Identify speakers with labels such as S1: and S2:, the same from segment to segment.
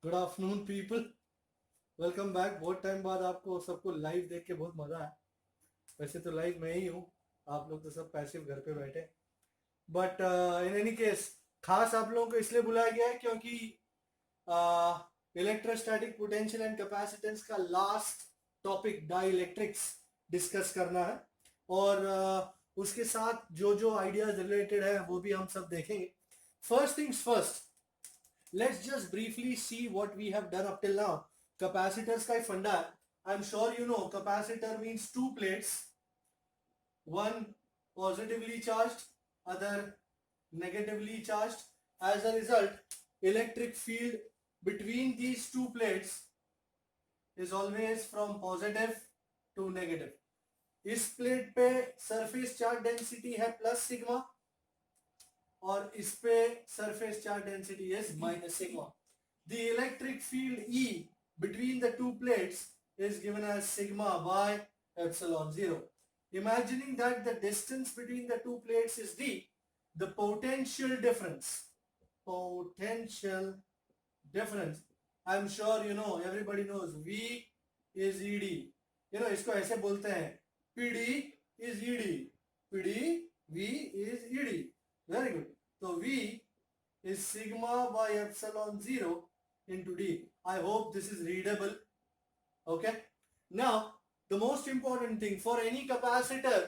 S1: Good afternoon people, welcome back. बहुत time बाद आपको सबको लाइव देख के बहुत मजा है। वैसे तो लाइव मैं ही हूँ, आप लोग तो सब पैसिव घर पे बैठे। बट इन एनी केस, खास आप लोगों को इसलिए बुलाया गया है क्योंकि इलेक्ट्रोस्टैटिक पोटेंशियल एंड कैपेसिटेंस का लास्ट टॉपिक डाइलेक्ट्रिक्स डिस्कस करना है। और उसके साथ जो जो आइडियाज रिलेटेड है वो भी हम सब देखेंगे। First things first, let's just briefly see what we have done up till now. Capacitors का फंडा है। I'm sure you know capacitor means two plates, one positively charged, other negatively charged. As a result, electric field between these two plates is always from positive to negative. इस plate पे surface charge density है plus sigma और इस पे surface charge density is minus sigma. The electric field E between the two plates is given as sigma by epsilon 0. Imagining that the distance between the two plates is d, the potential difference, I'm sure you know, everybody knows V is ED. You know, इसको ऐसे बोलते हैं PD is ED, PD V is ED. Very good. So V is sigma by epsilon 0 into D. I hope this is readable. Okay. Now, the most important thing for any capacitor,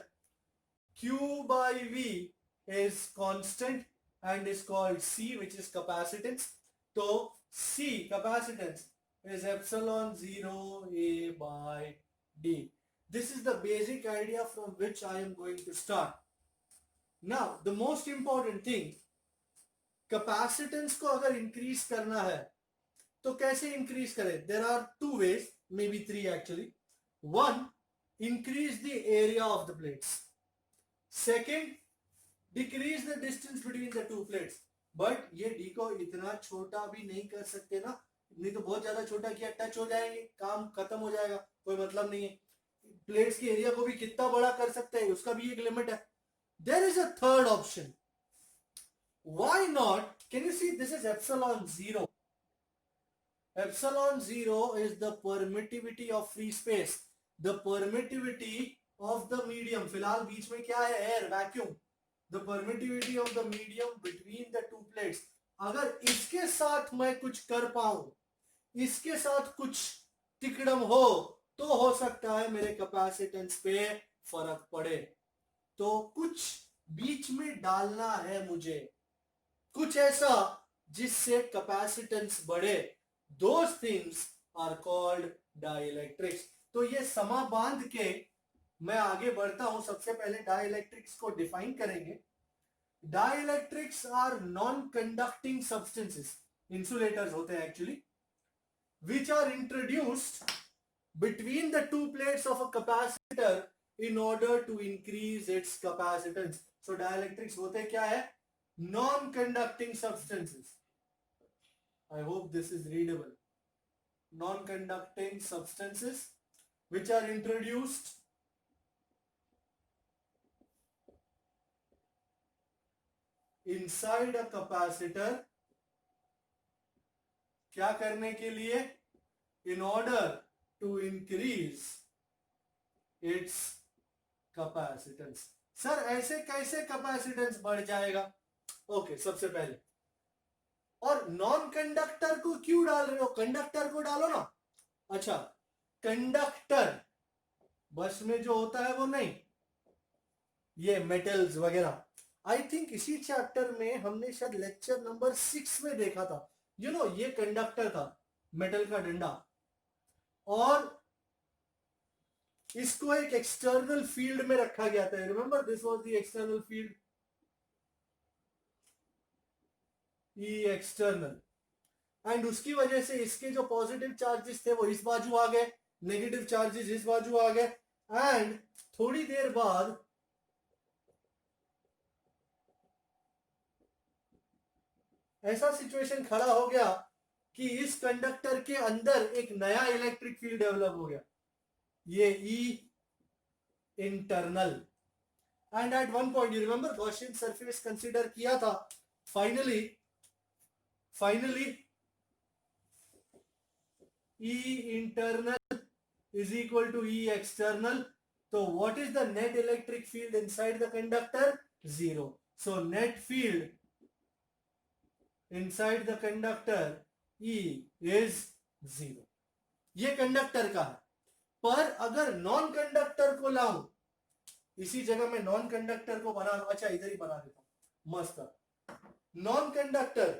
S1: Q by V is constant and is called C, which is capacitance. So, C, capacitance, is epsilon 0 A by D. This is the basic idea from which I am going to start. Now, the most important thing, capacitance को अगर increase करना है तो कैसे increase करें? There are two ways, may be three actually. One, increase the area of the plates. Second, decrease the distance between the two plates. But ये D को इतना छोटा भी नहीं कर सकते ना, नहीं तो बहुत ज्यादा छोटा किया टच हो जाएंगे, काम खत्म हो जाएगा, कोई मतलब नहीं है. प्लेट्स की एरिया को भी कितना बड़ा कर सकते हैं, उसका भी एक लिमिट है. There is a third option. Why not? Can you see this is epsilon 0? Epsilon 0 is the permittivity of free space. The permittivity of the medium. फिलहाल बीच में क्या है? Air, vacuum. The permittivity of the medium between the two plates. अगर इसके साथ मैं कुछ कर पाऊं, इसके साथ कुछ तिकड़म हो, तो हो सकता है मेरे कैपेसिटेंस पे फर्क पड़े. तो कुछ बीच में डालना है मुझे, कुछ ऐसा जिससे कैपेसिटेंस बढ़े. Those things are called dielectrics. तो ये समा बांध के मैं आगे बढ़ता हूं. सबसे पहले डाइलेक्ट्रिक्स को डिफाइन करेंगे. Dielectrics are non conducting substances, insulators होते हैं actually, which are introduced between the two plates of a capacitor in order to increase its capacitance. So dielectrics होते क्या है? Non-conducting substances. I hope this is readable. Non-conducting substances which are introduced inside a capacitor. क्या करने के लिए? In order to increase its capacitance. Sir ऐसे कैसे capacitance बढ़ जाएगा? ओके, सबसे पहले, और नॉन कंडक्टर को क्यों डाल रहे हो? कंडक्टर को डालो ना. अच्छा, कंडक्टर बस में जो होता है वो नहीं, ये मेटल्स वगैरह. आई थिंक इसी चैप्टर में हमने शायद लेक्चर नंबर 6 में देखा था. यू नो, ये कंडक्टर था, मेटल का डंडा, और इसको एक एक्सटर्नल फील्ड में रखा गया था. Remember, this was the external field, E external. And उसकी वजह से इसके जो पॉजिटिव चार्जेस थे वो इस बाजू आ गए, नेगेटिव चार्जेस इस बाजू आ गए. एंड थोड़ी देर बाद ऐसा सिचुएशन खड़ा हो गया कि इस कंडक्टर के अंदर एक नया इलेक्ट्रिक फील्ड डेवलप हो गया, ये E internal. And at one point, you remember, Gaussian surface consider किया था. Finally E internal is equal to E external. So what is the net electric field inside the conductor? Zero. So net field inside the conductor E is zero. ये conductor का है, पर अगर non conductor को लाऊं, इसी जगह मैं नॉन कंडक्टर को बना, अच्छा इधर ही बना देता हूं, मस्त। Non conductor,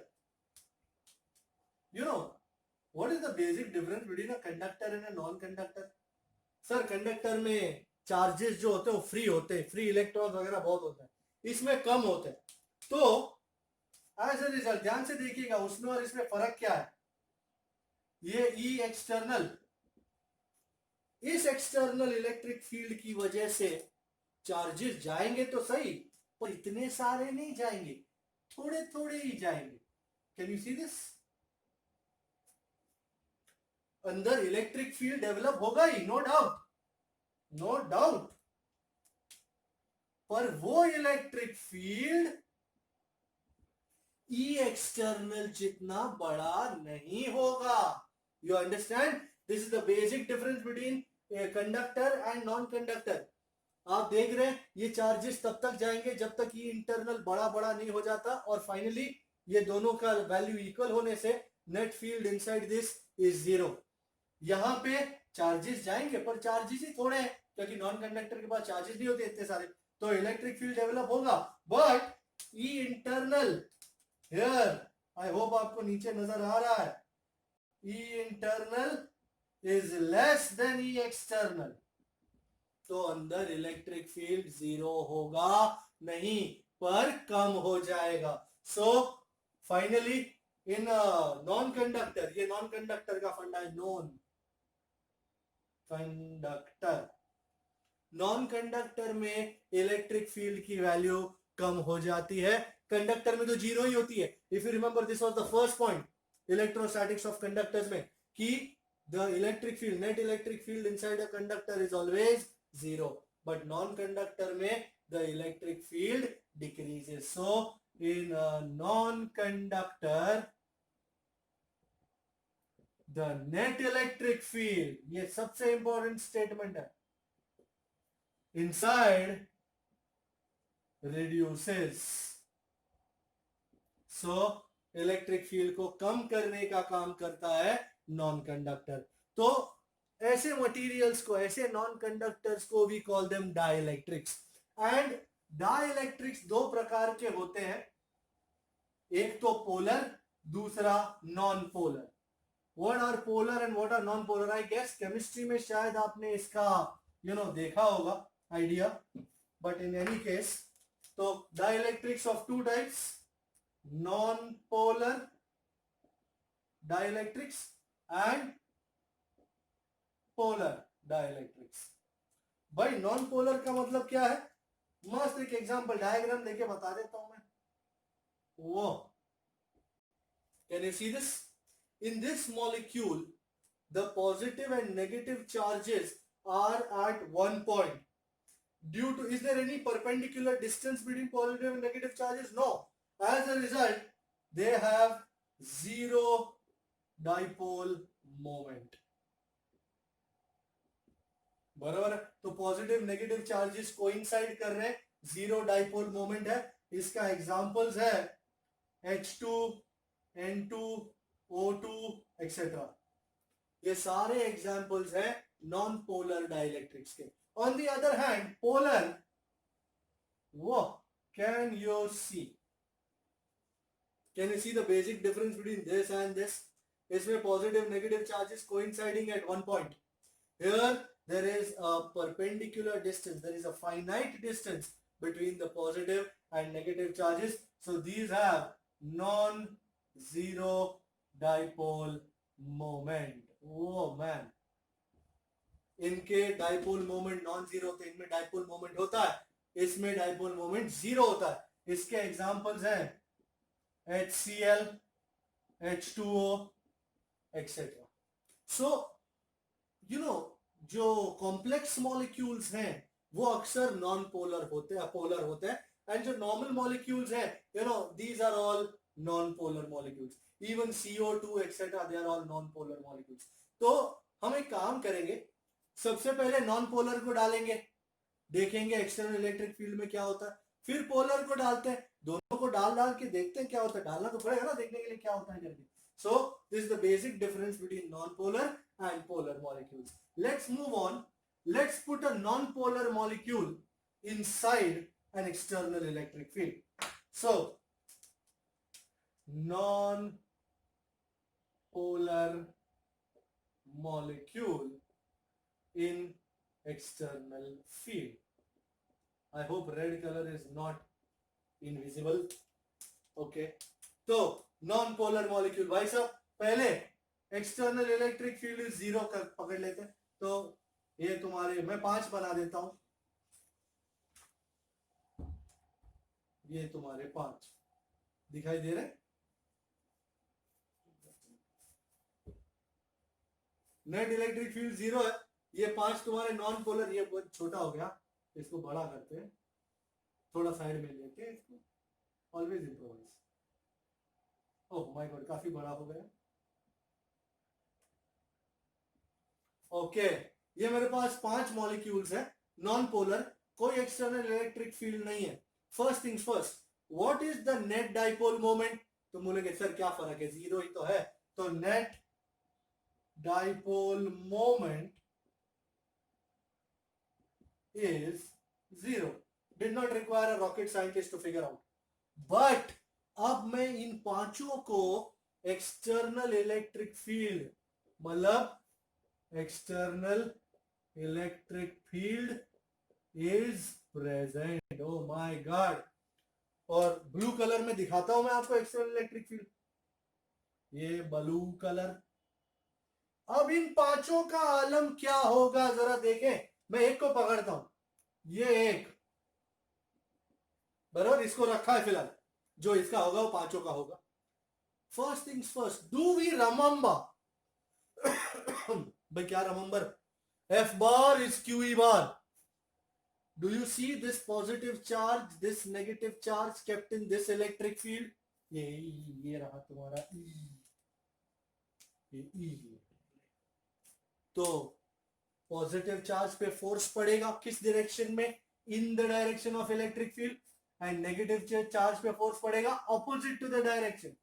S1: you know what is the basic difference between a conductor and a non conductor? Sir conductor में चार्जेस जो होते हैं वो फ्री होते हैं, फ्री इलेक्ट्रॉन वगैरह बहुत होते हैं, इसमें कम होते हैं। तो एज ए रिजल्ट ध्यान से देखिएगा उसमें और इसमें फर्क क्या है। ये ई एक्सटर्नल, इस एक्सटर्नल इलेक्ट्रिक फील्ड की वजह से चार्जेस जाएंगे तो सही, पर इतने सारे नहीं जाएंगे, थोड़े थोड़े ही जाएंगे। Can you see this? अंदर इलेक्ट्रिक फील्ड डेवलप होगा ही, नो डाउट, नो डाउट, पर वो इलेक्ट्रिक फील्ड ई एक्सटर्नल जितना बड़ा नहीं होगा। You understand? This is the basic difference between conductor and non conductor. आप देख रहे हैं ये चार्जेस तब तक जाएंगे जब तक ये इंटरनल बड़ा बड़ा नहीं हो जाता, और फाइनली ये दोनों का वैल्यू इक्वल होने से net field inside this is zero. यहां पे चार्जेस जाएंगे पर चार्जेस ही थोड़े हैं, क्योंकि नॉन कंडक्टर के पास चार्जेस नहीं होते इतने सारे, तो इलेक्ट्रिक फील्ड डेवलप होगा। But E internal here, I hope आपको नीचे नजर आ रहा है, E internal is less than E external, तो अंदर इलेक्ट्रिक फील्ड जीरो होगा नहीं, पर कम हो जाएगा। So finally in non conductor, ये नॉन कंडक्टर का फंडा है, नॉन कंडक्टर, नॉन कंडक्टर में इलेक्ट्रिक फील्ड की वैल्यू कम हो जाती है, कंडक्टर में तो जीरो ही होती है। If you remember this was the first point electrostatics of conductors में, कि the electric field, net electric field inside a conductor is always zero, but non conductor में the electric field decreases. So in non conductor the net electric field, ये सबसे important statement है, inside reduces। So electric field को कम करने का काम करता है नॉन कंडक्टर। तो ऐसे मटेरियल्स को, ऐसे नॉन कंडक्टर्स को we call them dielectrics. And dielectrics दो प्रकार के होते हैं, एक तो पोलर, दूसरा non polar. What are polar and what are non polar? I guess chemistry में शायद आपने इसका देखा होगा idea, but in any case, तो dielectrics of two types, non polar dielectrics and polar dielectrics. भाई नॉन पोलर का मतलब क्या है? मस्त एक एग्जांपल डायग्राम देके बता देता हूं मैं। वो can you see this? In this molecule the positive and negative charges are at one point. Due to, is there any perpendicular distance between positive and negative charges? No. As a result, they have zero dipole moment. बराबर है? तो positive negative charges coincide कर रहे हैं, zero dipole moment है। इसका examples है H2, N2, O2 etcetera. ये सारे एग्जाम्पल्स हैं नॉन पोलर डाइलेक्ट्रिक्स के। On the other hand polar, वो can you see the basic difference between this and this? इसमें positive negative charges coinciding at one point, here there is a perpendicular distance, there is a finite distance between the positive and negative charges, so these have non-zero dipole moment. Oh man, इनके dipole moment non zero होते हैं, इनमें dipole moment होता है, इसमें dipole moment zero होता है। इसके एग्जांपल्स हैं HCl, H2O एक्सेट्रा। सो जो कॉम्प्लेक्स मॉलिक्यूल्स हैं वो अक्सर नॉन पोलर होते हैं, पोलर होते हैं, एंड जो नॉर्मल मॉलिक्यूल्स हैं these are all non polar molecules, even CO2 etcetera, they are all non polar molecules. तो हम एक काम करेंगे, सबसे पहले नॉन पोलर को डालेंगे, देखेंगे एक्सटर्नल इलेक्ट्रिक फील्ड में क्या होता है, फिर पोलर को डालते हैं, दोनों को डाल डाल के देखते हैं क्या होता है, डालना तो पड़ेगा ना देखने के लिए क्या होता है करके. So this is the basic difference between non-polar and polar molecules. Let's move on. Let's put a non-polar molecule inside an external electric field. So non-polar molecule in external field. I hope red color is not invisible. Okay. तो non polar molecule, भाई साहब पहले external electric field is zero पकड़ लेते हैं. तो ये तुम्हारे, मैं 5 बना देता हूं, ये तुम्हारे 5 दिखाई दे रहे. नेट इलेक्ट्रिक फील्ड 0 है, ये 5 तुम्हारे नॉन पोलर. ये बहुत छोटा हो गया, इसको बड़ा करते हैं, थोड़ा साइड में लेके इसको. Always improvise. Oh my God, काफी बड़ा हो गया. ओके, ये मेरे पास 5 मॉलिक्यूल्स है नॉन पोलर, कोई एक्सटर्नल इलेक्ट्रिक फील्ड नहीं है. First things first, what is the net dipole moment? तो बोलेंगे सर क्या फर्क है, जीरो ही तो है. तो net dipole moment is 0. Did not require a rocket scientist to figure out. But अब मैं इन 5 को एक्सटर्नल इलेक्ट्रिक फील्ड, मतलब external electric field is present. Oh my God. और ब्लू कलर में दिखाता हूं मैं आपको एक्सटर्नल इलेक्ट्रिक फील्ड, ये ब्लू कलर. अब इन 5 का आलम क्या होगा जरा देखें. मैं एक को पकड़ता हूं, ये एक बराबर, इसको रखा है फिलहाल, जो इसका होगा वो 5 का होगा. First things first, do we remember? भाई क्या remember? F bar is QE bar. Do you see this positive charge, this negative charge kept in this electric field? ये रहा तुम्हारा E. तो पॉजिटिव चार्ज पे फोर्स पड़ेगा किस डायरेक्शन में? In the direction of electric field. And negative charge पे force पड़ेगा opposite to the direction.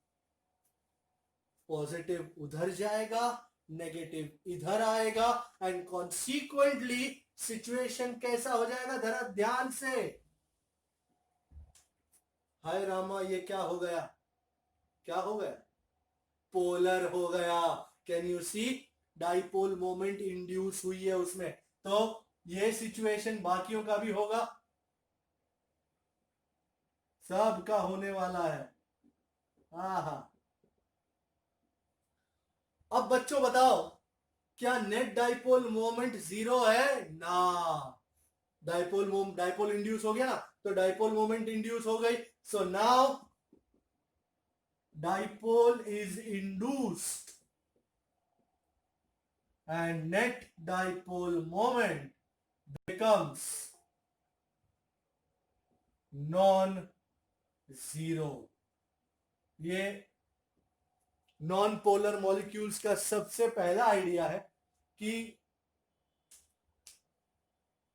S1: Positive उधर जाएगा, नेगेटिव इधर आएगा, एंड कॉन्सिक्वेंटली सिचुएशन कैसा हो जाएगा जरा ध्यान से. हाय रामा, ये क्या हो गया? क्या हो गया? पोलर हो गया. Can you see? Dipole moment induce हुई है उसमें. तो ये सिचुएशन बाकियों का भी होगा, सबका होने वाला है. हाँ. अब बच्चों बताओ, क्या नेट डाइपोल मोमेंट 0 है? ना. डाइपोल इंड्यूस हो गया ना, तो डाइपोल मोमेंट इंड्यूस हो गई. So now dipole is induced and net dipole moment becomes non-zero. ये नॉन पोलर मॉलिक्यूल्स का सबसे पहला आइडिया है कि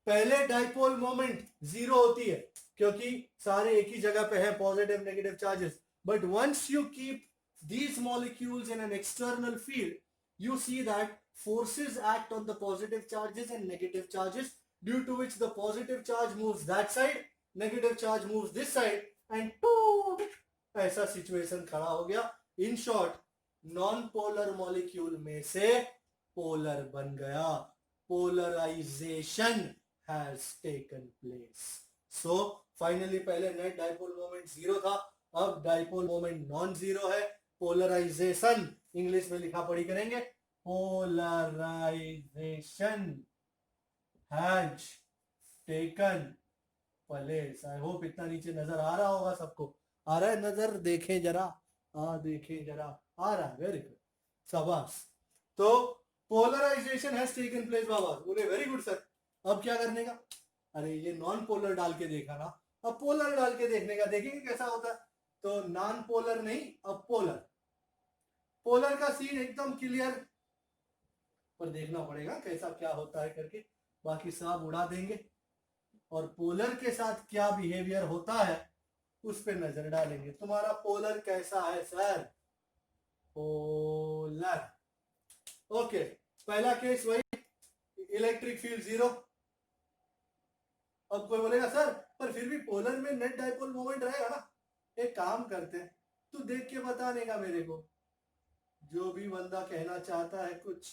S1: पहले डाइपोल मोमेंट 0 होती है क्योंकि सारे एक ही जगह पे है, positive negative charges. But once you keep these molecules in an external field, you see that forces act on the positive charges and negative charges, due to which the positive charge moves that side, negative charge moves this side, and ऐसा situation खड़ा हो गया. In short, non polar molecule में से polar बन गया. Polarization has taken place. So finally पहले net dipole moment 0 था, अब डाइपोल मोमेंट नॉन जीरो है. पोलराइजेशन इंग्लिश में लिखा पढ़ी करेंगे, polarization has taken place. I hope इतना नीचे नजर आ रहा होगा सबको. आ रहा है नजर? देखें जरा, देखें जरा, आ रहा है. वेरी गुड, शाबाश. तो पोलराइजेशन हैज टेकन प्लेस. बाबा बोले वेरी गुड सर. अब क्या करने का? अरे ये नॉन पोलर डाल के देखा ना, अब पोलर डाल के देखने का, देखेंगे कैसा होता है. तो नॉन पोलर नहीं, अब पोलर. पोलर का सीन एकदम क्लियर. पर देखना पड़ेगा कैसा क्या होता है करके, बाकी सब उड़ा देंगे और पोलर के साथ क्या बिहेवियर होता है उस पर नजर डालेंगे। तुम्हारा पोलर कैसा है सर? पोलर। ओके, पहला केस वही, इलेक्ट्रिक फील्ड जीरो। अब कोई बोलेगा सर पर फिर भी पोलर में नेट डाइपोल मोमेंट रहेगा ना। एक काम करते हैं, तू देख के बता देगा मेरे को, जो भी बंदा कहना चाहता है कुछ,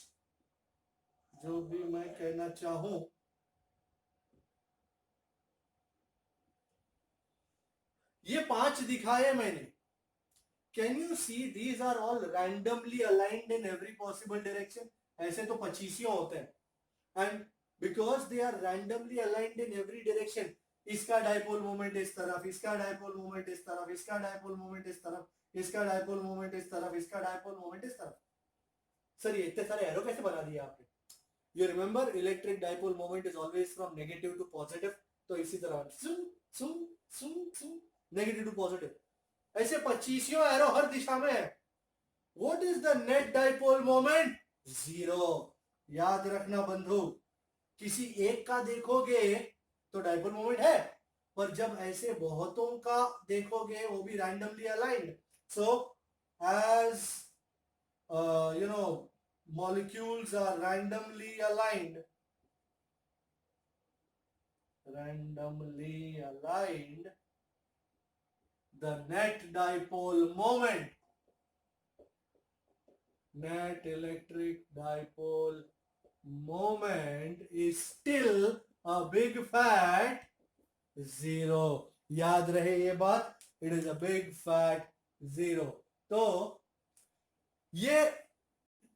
S1: जो भी मैं कहना चाहूं, ये 5 दिखाए मैंने। Can you see these are all randomly aligned in every possible direction? ऐसे तो 25 होते हैं and because they are randomly aligned in every direction, इसका डाइपोल मोमेंट इस तरफ, इसका डाइपोल मोमेंट इस तरफ, इसका डाइपोल मोमेंट इस तरफ, इसका डाइपोल मोमेंट इस तरफ, इसका डाइपोल मोमेंट इस तरफ। सर ये इतने सारे एरो कैसे बना दिए आपने? You remember electric dipole moment is always from negative to positive, तो इसी तरह नेगेटिव टू पॉजिटिव, ऐसे 25 एरो हर दिशा में है। What is the net dipole moment? Zero. याद रखना बंधु, किसी एक का देखोगे तो डाइपोल मोमेंट है, पर जब ऐसे बहुतों का देखोगे वो भी randomly aligned, so as you know molecules are randomly aligned, the net dipole moment, net electric dipole moment is still a big fat zero. याद रहे ये बात, it is a big fat zero. तो ये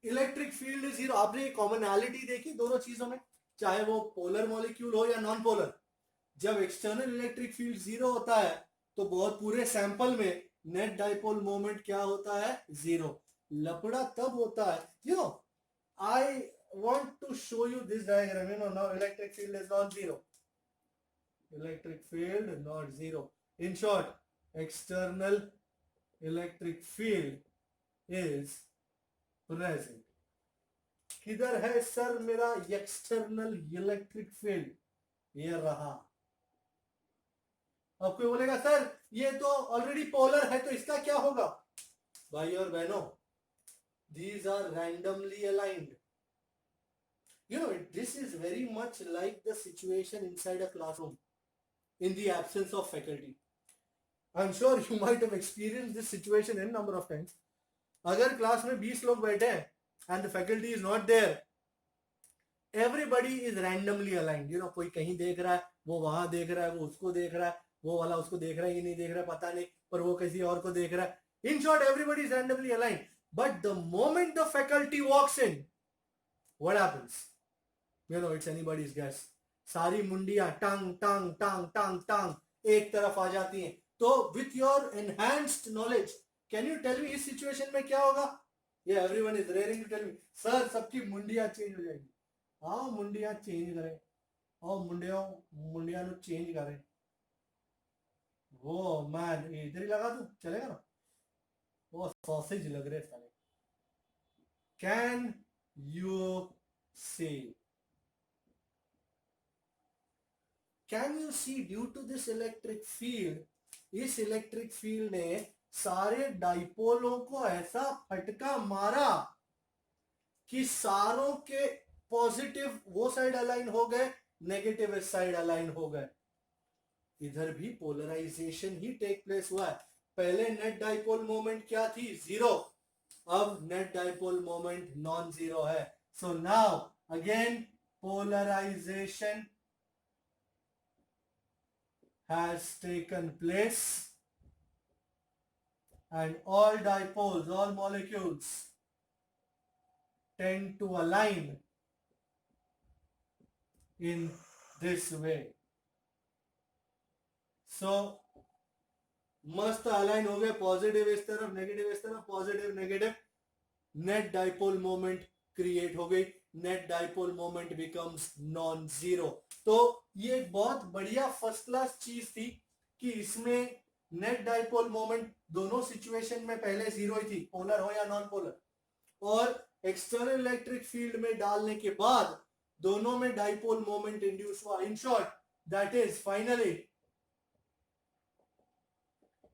S1: इलेक्ट्रिक फील्ड जीरो। आपने ये commonality देखी दोनों चीजों में, चाहे वो पोलर मॉलिक्यूल हो या नॉन पोलर। जब एक्सटर्नल इलेक्ट्रिक फील्ड जीरो होता है तो बहुत पूरे सैंपल में नेट डाइपोल मोमेंट क्या होता है? जीरो। लपड़ा तब होता है, you know, I want to show you this diagram, you know, now electric field is not zero, electric field not zero. In short, external electric field is present. किधर है sir मेरा external electric field? ये रहा। अब कोई बोलेगा sir ये तो ऑलरेडी पोलर है तो इसका क्या होगा? भाई और बहनों, these are randomly aligned. You know, this is very much like the situation inside a classroom in the absence of faculty. I'm sure you might have experienced this situation n number of times. अगर class में 20 लोग बैठे हैं and the faculty is not there, everybody is randomly aligned. You know, कोई कहीं देख रहा है, वो वहां देख रहा है, वो उसको देख रहा है, वो वाला उसको देख रहा है कि नहीं देख रहा है पता नहीं, पर वो किसी और को देख रहा है. In short, everybody is randomly aligned. But the moment the faculty walks in, what happens? You know, it's anybody's guess. सारी मुंडियां टांग टांग टांग टांग टांग एक तरफ आ जाती हैं. तो with your enhanced knowledge, can you tell me इस situation में क्या होगा? Yeah, everyone is raring to tell me, sir, सबकी मुंडियां चेंज हो जाएगी. हाँ, मुंडियां चेंज करें और मुंडियां नु चेंज करें. वो मैन इधर ही लगा दूं, चलेगा ना? वो सॉसेज लग रहे साले. Can you see? Can you see due to this electric field, इस इलेक्ट्रिक फील्ड ने सारे डाइपोलों को ऐसा फटका मारा कि सारों के पॉजिटिव वो साइड अलाइन हो गए, नेगेटिव इस साइड अलाइन हो गए. इधर भी पोलराइजेशन ही टेक प्लेस हुआ है. पहले नेट डाइपोल मोमेंट क्या थी? जीरो. अब net dipole moment non zero है. So now again polarisation has taken place and all dipoles, all molecules tend to align in this way. So मस्त align हो गए, पॉजिटिव इस तरफ, नेगेटिव इस तरफ, positive negative, net dipole moment create हो गई. Net dipole moment becomes non zero. तो ये एक बहुत बढ़िया फर्स्ट क्लास चीज थी कि इसमें नेट डाइपोल मोमेंट दोनों सिचुएशन में पहले जीरो ही थी, पोलर हो या नॉन पोलर. और एक्सटर्नल इलेक्ट्रिक फील्ड में डालने के बाद दोनों में डाइपोल मोमेंट इंड्यूस हुआ. In short that is finally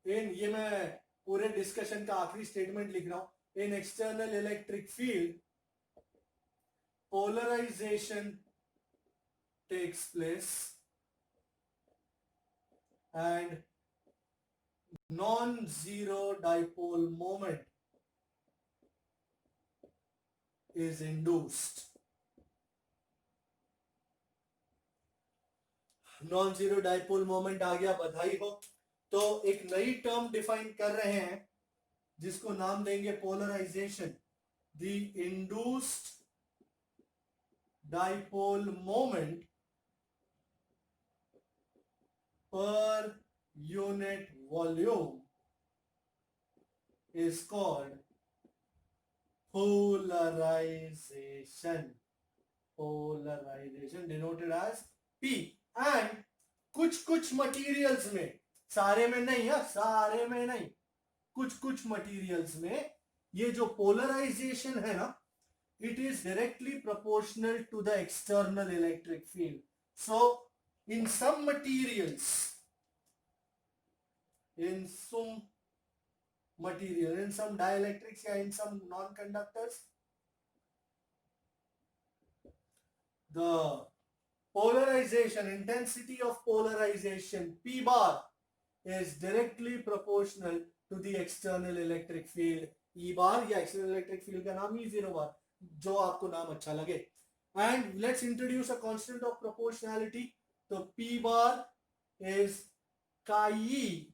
S1: ये मैं पूरे डिस्कशन का आखिरी स्टेटमेंट लिख रहा हूं. In external electric field polarization takes place and non-zero dipole moment is induced. Non-zero dipole moment आ गया, बधाई हो. तो एक नई टर्म डिफाइन कर रहे हैं जिसको नाम देंगे polarisation. The induced dipole moment per unit volume is called polarization. Polarization denoted as P. And कुछ मटेरियल्स में, सारे में नहीं है, सारे में नहीं, कुछ मटेरियल्स में ये जो पोलराइजेशन है ना, it is directly proportional to the external electric field. So in some materials, in some dielectrics या in some non-conductors, the polarization, intensity of polarization P bar is directly proportional to the external electric field E bar, या external electric field का नाम E0 bar, जो आपको नाम अच्छा लगे. And let's introduce a constant of proportionality. So P bar is chi E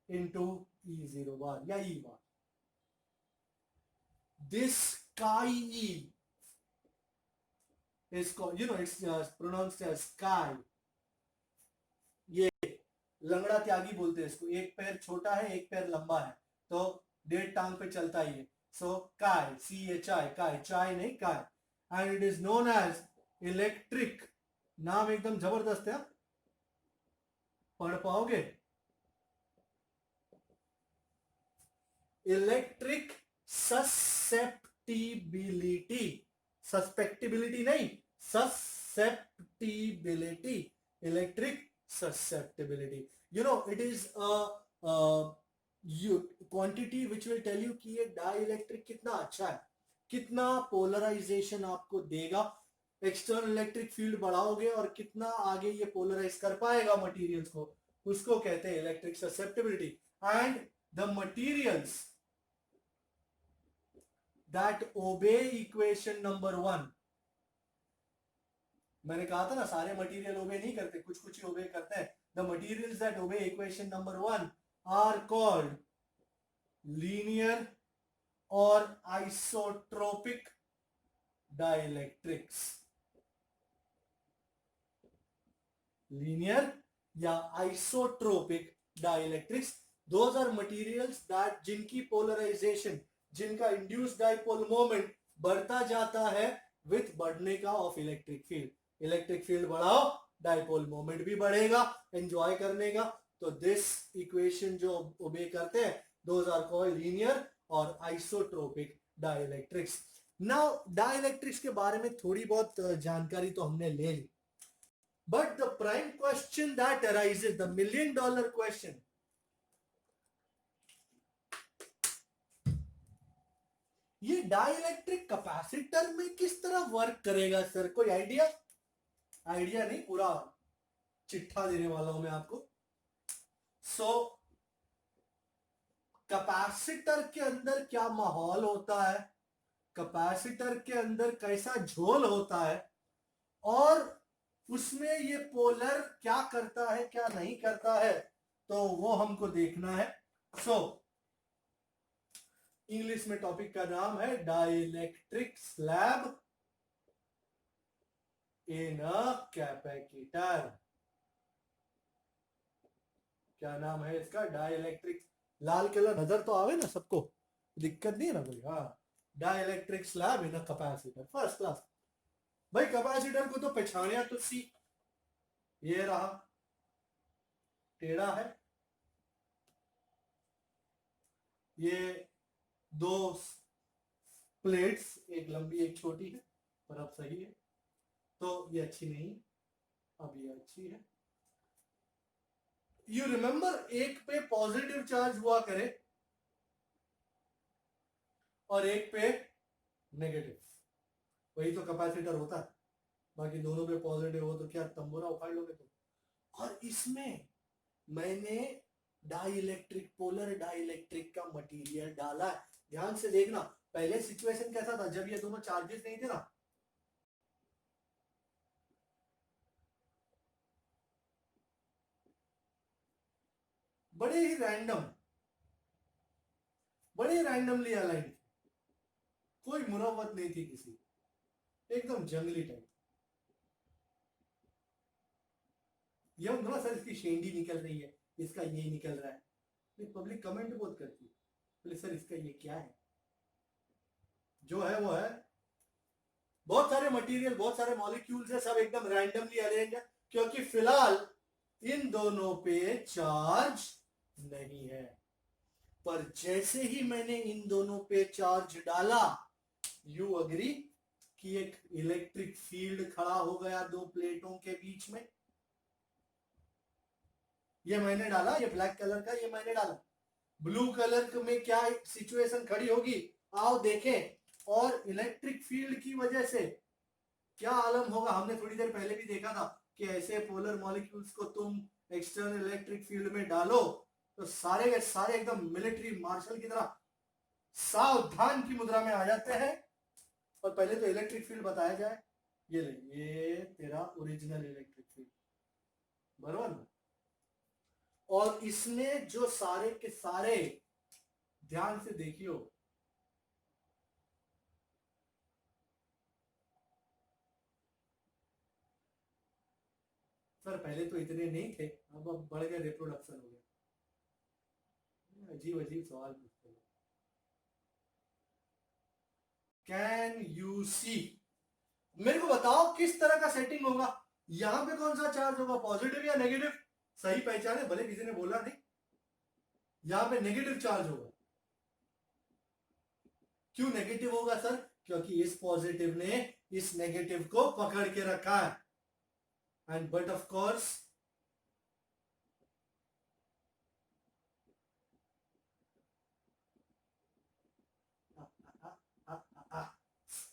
S1: into E0 bar या E bar. This chi E is called, it's pronounced as chi. ये लंगड़ा त्यागी बोलते हैं इसको. एक पैर छोटा है, एक पैर लंबा है, तो 1.5 टांग पे चलता ही है. So chi, chi, chi, chai नहीं chi. And it is known as electric. नाम एकदम जबरदस्त है, पढ़ पाओगे? Electric susceptibility. सस्पेक्टिबिलिटी नहीं, susceptibility. Electric susceptibility. It is a quantity which will tell you कि ये डाइलेक्ट्रिक कितना अच्छा है, कितना पोलराइजेशन आपको देगा. एक्सटर्नल इलेक्ट्रिक फील्ड बढ़ाओगे और कितना आगे ये पोलराइज कर पाएगा मटेरियल्स को, उसको कहते हैं electric susceptibility. And the materials that obey equation number 1, मैंने कहा था ना सारे मटेरियल ओबे नहीं करते, कुछ ही ओबे करते हैं. The materials that obey equation number 1 are called linear or isotropic dielectrics. Linear या isotropic dielectrics, those are materials that जिनकी polarization, जिनका इंड्यूस्ड डाइपोल मोमेंट बढ़ता जाता है विथ बढ़ने का of electric field. Electric field बढ़ाओ, डाइपोल मोमेंट भी बढ़ेगा एंजॉय करने का. तो दिस इक्वेशन जो ओबे करते हैं, दोज आर कॉल्ड लीनियर और आइसोट्रोपिक डाइलेक्ट्रिक्स. नाउ डाइलेक्ट्रिक्स के बारे में थोड़ी बहुत जानकारी तो हमने ले ली, but the prime question that arises, the $1 million question, ये डाइलेक्ट्रिक कैपेसिटर में किस तरह वर्क करेगा सर? कोई आइडिया? आइडिया नहीं, पूरा चिट्ठा देने वाला हूं मैं आपको. सो कैपेसिटर के अंदर क्या माहौल होता है, कैपेसिटर के अंदर कैसा झोल होता है, और उसमें ये पोलर क्या करता है क्या नहीं करता है, तो वो हमको देखना है. सो इंग्लिश में टॉपिक का नाम है dielectric slab in a capacitor. क्या नाम है इसका? डाइलेक्ट्रिक. लाल कलर नजर तो आवे ना सबको, दिक्कत नहीं है ना कोई? हाँ, dielectric slab in a capacitor. First class. भाई कैपेसिटर को तो पहचानिया तो सी, ये रहा, टेढ़ा है, ये 2 प्लेट्स, एक लंबी एक छोटी है, पर अब सही है। तो ये अच्छी नहीं, अब ये अच्छी है। यू रिमेंबर एक पे पॉजिटिव चार्ज हुआ करे और एक पे नेगेटिव, वही तो कैपेसिटर होता है। बाकी दोनों पे पॉजिटिव हो तो क्या तंबूरा उखाड़ लोगे तुम। और इसमें मैंने dielectric, polar dielectric का मटेरियल डाला है। ध्यान से देखना, पहले सिचुएशन कैसा था जब ये दोनों चार्जेस नहीं थे ना, बड़े ही रैंडम, बड़े रैंडमली अलाइन, कोई मुरव्वत नहीं थी किसी, एकदम जंगली टाइप। ये हम बोला सर इसकी शेंडी निकल रही है, इसका ये निकल रहा है, नहीं पब्लिक कमेंट बहुत करती है, बोले सर इसका ये क्या है। जो है वो है, बहुत सारे मटेरियल, बहुत सारे मॉलिक्यूल्स है, सब एकदम रैंडमली अरेंज है, क्योंकि फिलहाल इन दोनों पे चार्ज नहीं है। पर जैसे ही मैंने इन दोनों पे चार्ज डाला, यू अग्री कि एक इलेक्ट्रिक फील्ड खड़ा हो गया दो प्लेटों के बीच में। ये मैंने डाला, ये ब्लैक कलर का ये मैंने डाला, ब्लू कलर में क्या सिचुएशन खड़ी होगी आओ देखें। और इलेक्ट्रिक फील्ड की वजह से क्या आलम होगा, हमने थोड़ी देर पहले भी देखा था कि ऐसे पोलर मॉलिक्यूल्स को तुम एक्सटर्नल इलेक्ट्रिक फील्ड में डालो तो सारे के सारे एकदम मिलिट्री मार्शल की तरह सावधान की मुद्रा में आ जाते हैं। और पहले तो इलेक्ट्रिक फील्ड बताया जाए, ये ले, ये तेरा ओरिजिनल इलेक्ट्रिक फील्ड, बराबर ना। और इसमें जो सारे के सारे, ध्यान से देखियो, सर पहले तो इतने नहीं थे, अब बढ़ गए, रिप्रोडक्शन हो गया। अजीब अजीब सवाल पूछते हैं। कैन यू सी, मेरे को बताओ किस तरह का सेटिंग होगा, यहां पे कौन सा चार्ज होगा, पॉजिटिव या नेगेटिव। सही पहचाने, भले किसी ने बोला नहीं, यहां पे नेगेटिव चार्ज होगा। क्यों नेगेटिव होगा सर, क्योंकि इस पॉजिटिव ने इस नेगेटिव को पकड़ के रखा है। एंड बट ऑफ कोर्स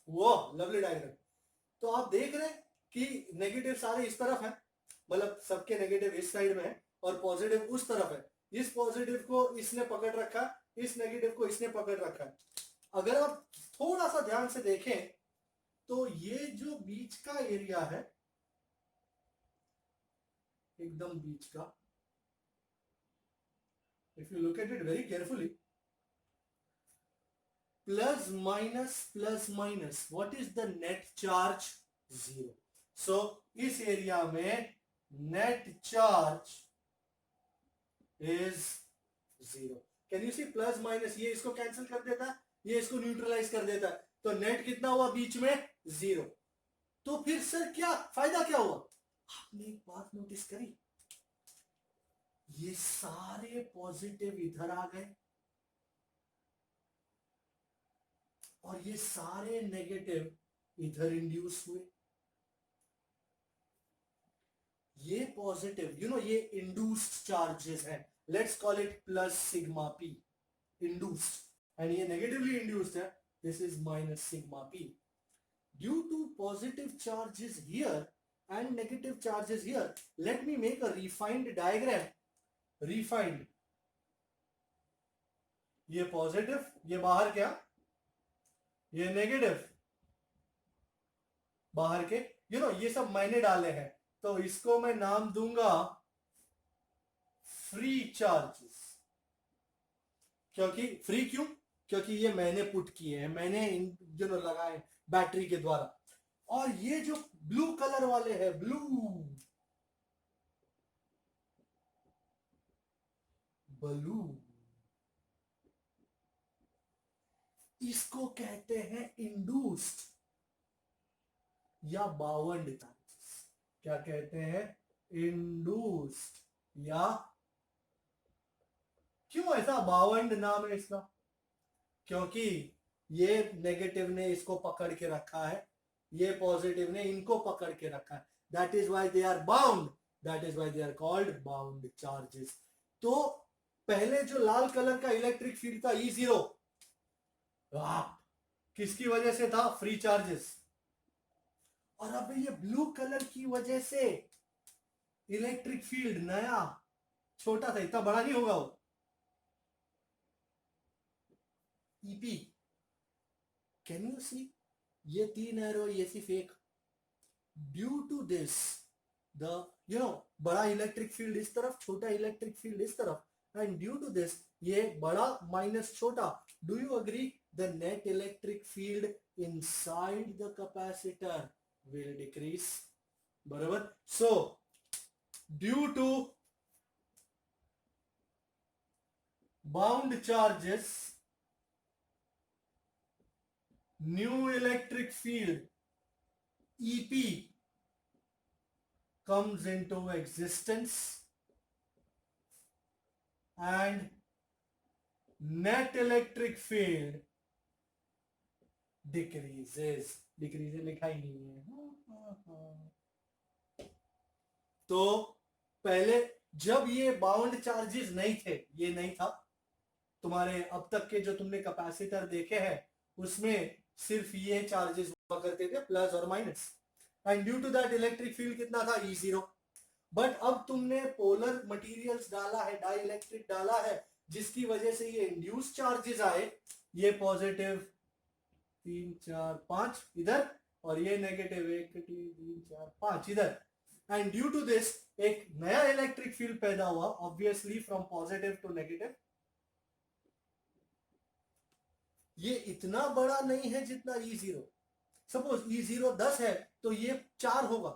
S1: वो लवली डायग्राम। तो आप देख रहे हैं कि नेगेटिव सारे इस तरफ है, मतलब सबके नेगेटिव इस साइड में है और पॉजिटिव उस तरफ है। इस पॉजिटिव को इसने पकड़ रखा, इस नेगेटिव को इसने पकड़ रखा है। अगर आप थोड़ा सा ध्यान से देखें तो ये जो बीच का एरिया है, एकदम बीच का, if you look at it very carefully, plus minus, what is the net charge, zero. So इस एरिया में net charge is zero. Can you see, plus minus ये इसको कैंसिल कर देता है, ये इसको न्यूट्रलाइज कर देता है, तो नेट कितना हुआ बीच में, जीरो। तो फिर सर क्या फायदा क्या हुआ, आपने एक बात नोटिस करी, ये सारे पॉजिटिव इधर आ गए और ये सारे नेगेटिव इधर इंड्यूस हुए। ये पॉजिटिव, ये इंड्यूस्ड चार्जेस हैं, let's call it plus sigma P, induced, and ये नेगेटिवली इंड्यूस्ड है, this is minus sigma P. Due to positive charges here and negative charges here, let me make a refined diagram. Refined, ये positive, ये बाहर क्या, ये negative बाहर के, ये सब मैंने डाले हैं, तो इसको मैं नाम दूंगा फ्री चार्जेस। क्योंकि फ्री क्यों, क्योंकि ये मैंने पुट किए हैं, मैंने लगाए बैटरी के द्वारा। और ये जो ब्लू कलर वाले हैं, ब्लू, इसको कहते हैं इंड्यूस्ड या बाउंड चार्जेस। क्या कहते हैं, इंड्यूस्ड या, क्यों ऐसा बाउंड नाम है इसका, क्योंकि ये नेगेटिव ने इसको पकड़ के रखा है, ये पॉजिटिव ने इनको पकड़ के रखा है. That is why they are bound, that is why they are called bound charges. तो पहले जो लाल कलर का इलेक्ट्रिक फील्ड था E0, किसकी वजह से था? Free charges. और अब ये ब्लू कलर की वजह से इलेक्ट्रिक फील्ड नया छोटा था, इतना बड़ा नहीं होगा वो, ईपी. कैन यू सी? ये 3 एरो, ये सिर्फ एक. ड्यू टू दिस द बड़ा इलेक्ट्रिक फील्ड इस तरफ, छोटा इलेक्ट्रिक फील्ड इस तरफ, एंड ड्यू टू दिस ये बड़ा माइनस छोटा. Do you agree? The net electric field inside the capacitor will decrease. बराबर. So due to bound charges, new electric field EP comes into existence and net electric field decreases. Decrease लिखा ही नहीं है. तो पहले जब ये bound charges नहीं थे, ये नहीं था तुम्हारे अब तक के जो तुमने कैपेसिटर देखे हैं उसमें सिर्फ ये चार्जेस हुआ करते थे, प्लस और minus. And due to that electric field कितना था? E0. बट अब तुमने पोलर मटेरियल्स डाला है, डाई इलेक्ट्रिक डाला है, जिसकी वजह से ये इंड्यूस चार्जेस आए. ये पॉजिटिव 3 4 5 इधर, और ये नेगेटिव 1 2 3 4 5 इधर. एंड ड्यू टू दिस एक नया इलेक्ट्रिक फील्ड पैदा हुआ, obviously from positive to negative. ये इतना बड़ा नहीं है जितना E0. सपोज E0 10 है तो ये 4 होगा,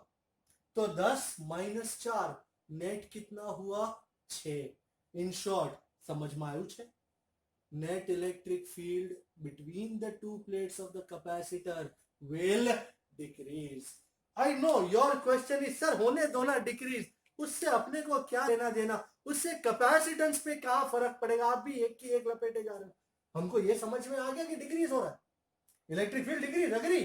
S1: तो 10 माइनस 4 नेट कितना हुआ? 6. इन शॉर्ट, समझ में आयु छे? Net electric field between the two plates of the capacitor will decrease. I know your question is, sir होने दो ना decrease, उससे अपने को क्या लेना देना, उससे कैपेसिटेंस पे क्या फर्क पड़ेगा? आप भी एक की एक लपेटे जा रहे हो. हमको ये समझ में आ गया कि डिक्रीज हो रहा है, इलेक्ट्रिक फील्ड डिक्रीज, अग्री.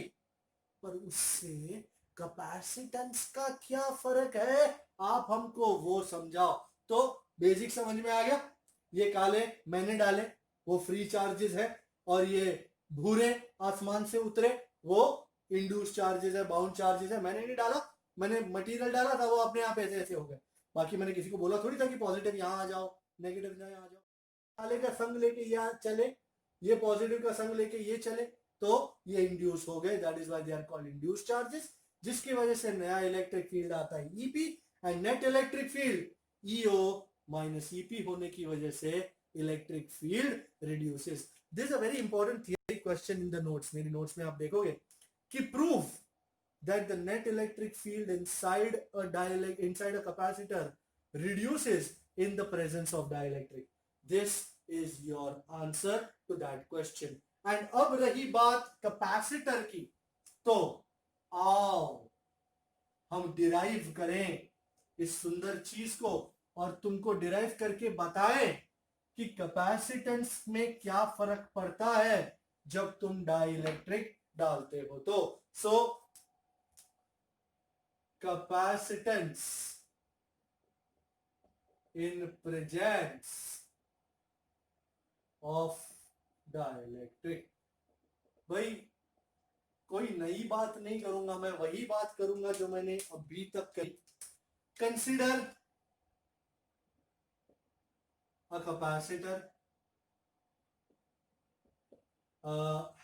S1: पर उससे कैपेसिटेंस का क्या फर्क है, आप हमको वो समझाओ. तो बेसिक समझ में आ गया. ये काले मैंने डाले, वो फ्री चार्जेस है, और ये भूरे आसमान से उतरे वो इंड्यूस चार्जेस है, बाउंड चार्जेस है. मैंने नहीं डाला, मैंने मटेरियल डाला था, वो अपने आप ऐसे ऐसे हो गए. बाकी मैंने किसी को बोला थोड़ी था कि पॉजिटिव यहां आ जाओ, नेगेटिव यहां आ जाओ. काले का संग लेके यहाँ चले, ये पॉजिटिव का संग लेके ये चले, तो ये इंड्यूस हो गए. That is why they are called induce charges, जिसकी वजह से नया इलेक्ट्रिक फील्ड आता है EP. And net electric field EO minus EP होने की वजह से electric field reduces. This is a very important theory question in the notes. मेरी नोट्स में आप देखोगे कि prove that the net electric field inside a capacitor reduces in the presence of dielectric. This is your answer to that question. And अब रही बात capacitor की, तो आओ हम डिराइव करें इस सुंदर चीज को, और तुमको डिराइव करके बताएं कि कैपेसिटेंस में क्या फर्क पड़ता है जब तुम डाइलेक्ट्रिक डालते हो. तो capacitance in presence of dielectric. भाई कोई नई बात नहीं करूंगा, मैं वही बात करूंगा जो मैंने अभी तक करी. Consider a capacitor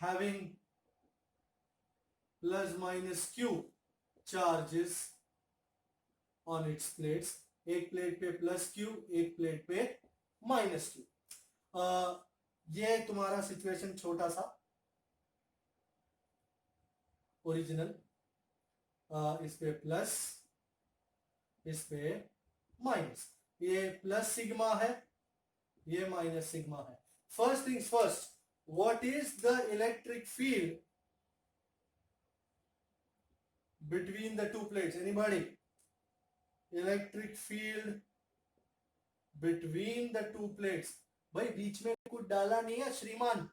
S1: having plus minus q charges on it's plates. एक प्लेट पे प्लस क्यू, एक प्लेट पे माइनस क्यू. ये तुम्हारा सिचुएशन छोटा सा ओरिजिनल. इस पे प्लस, इस पे माइनस. ये प्लस सिग्मा है, ये माइनस सिग्मा है. First things first, what is the electric field between the two plates? Anybody? Electric field between the two plates. भाई बीच में कुछ डाला नहीं है श्रीमान.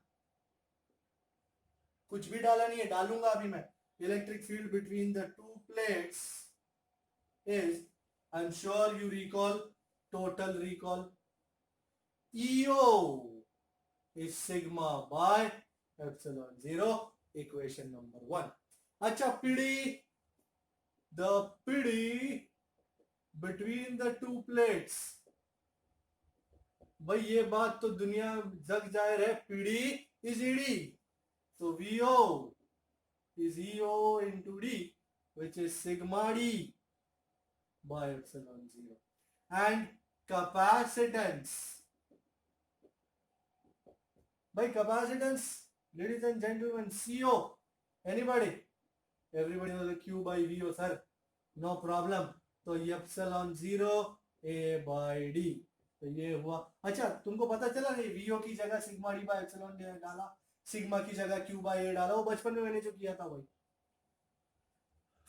S1: कुछ भी डाला नहीं है, डालूंगा अभी मैं. Electric field between the two plates is, I am sure you recall, total recall, EO is sigma by epsilon 0, equation number 1. अच्छा PD, the PD between the two plates, भाई ये बात तो दुनिया जग जाहिर है, PD is ED, तो VO is EO into D, which is sigma D by epsilon 0. And capacitance, by capacitance, ladies and gentlemen, CO, anybody? Everybody knows the Q by VO, sir. No problem. तो epsilon 0 A by D, तो ये हुआ. अच्छा तुमको पता चला नहीं, VO की जगह सिग्मा D by epsilon डाला, सिग्मा की जगह Q by A डाला, वो बचपन में मैंने जो किया था भाई.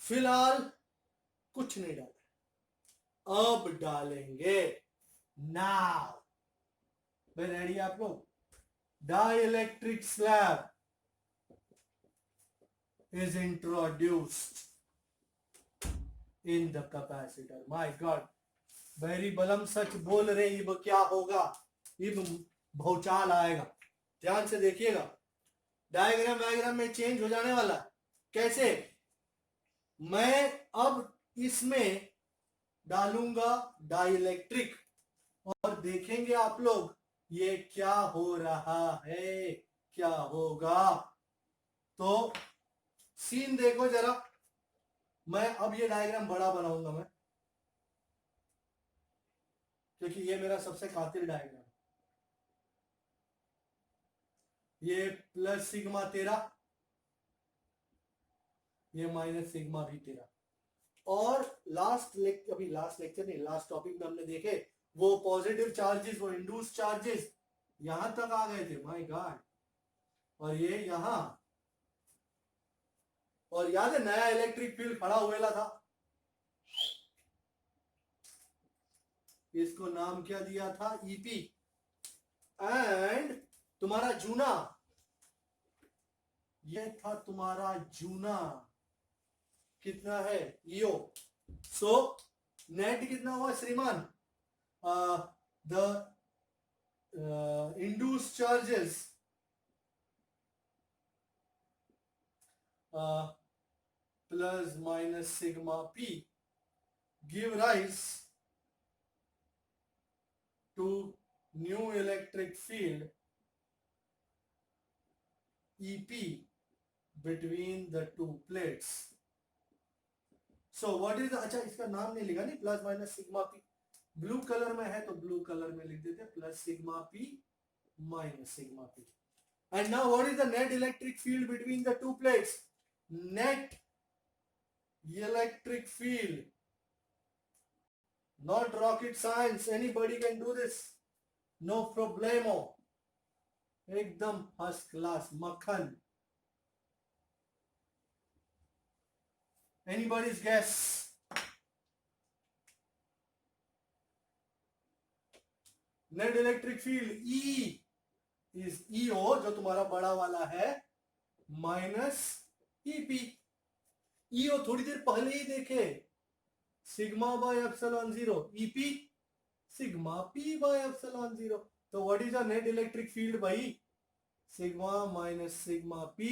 S1: फिलहाल कुछ नहीं डाला, अब डालेंगे. नाउ भाई रेडी आप लोग? Dielectric slab is introduced in the capacitor. My God, very बलम सच बोल रहे, इब क्या होगा, इब भौचाल आएगा. ध्यान से देखिएगा, डायग्राम में चेंज हो जाने वाला. कैसे? मैं अब इसमें डालूंगा डाइलेक्ट्रिक और देखेंगे आप लोग ये क्या हो रहा है, क्या होगा. तो सीन देखो जरा. मैं अब ये डायग्राम बड़ा बनाऊंगा मैं, क्योंकि ये मेरा सबसे कातिल डायग्राम. ये प्लस सिग्मा तेरा, ये माइनस सिग्मा भी तेरा. और लास्ट लेक्चर नहीं, लास्ट टॉपिक में हमने देखे वो पॉजिटिव चार्जेस, वो इंड्यूस चार्जेस यहां तक आ गए थे. My God. और ये यहां, और याद है नया इलेक्ट्रिक फील्ड खड़ा हुआ था, इसको नाम क्या दिया था? ईपी. एंड तुम्हारा जूना, ये था तुम्हारा जूना, कितना है? ईओ. सो नेट कितना हुआ श्रीमान? The induced charges plus minus sigma p give rise to new electric field EP between the two plates. So what is the, अच्छा इसका नाम नहीं लिखा, नहीं, plus minus sigma P. Blue colour में है तो ब्लू कलर में लिख देते, plus sigma P minus sigma P. And now what is the net electric field between the two plates? Net electric field, not rocket science, anybody can do this, no problemo, एकदम first class मक्खन. Anybody's guess? Net electric field E is EO, जो तुम्हारा बड़ा वाला है, minus EP. EO थोड़ी देर पहले ही देखे, sigma by epsilon 0, EP sigma P by epsilon 0. तो what is the net electric field भाई? Sigma minus sigma P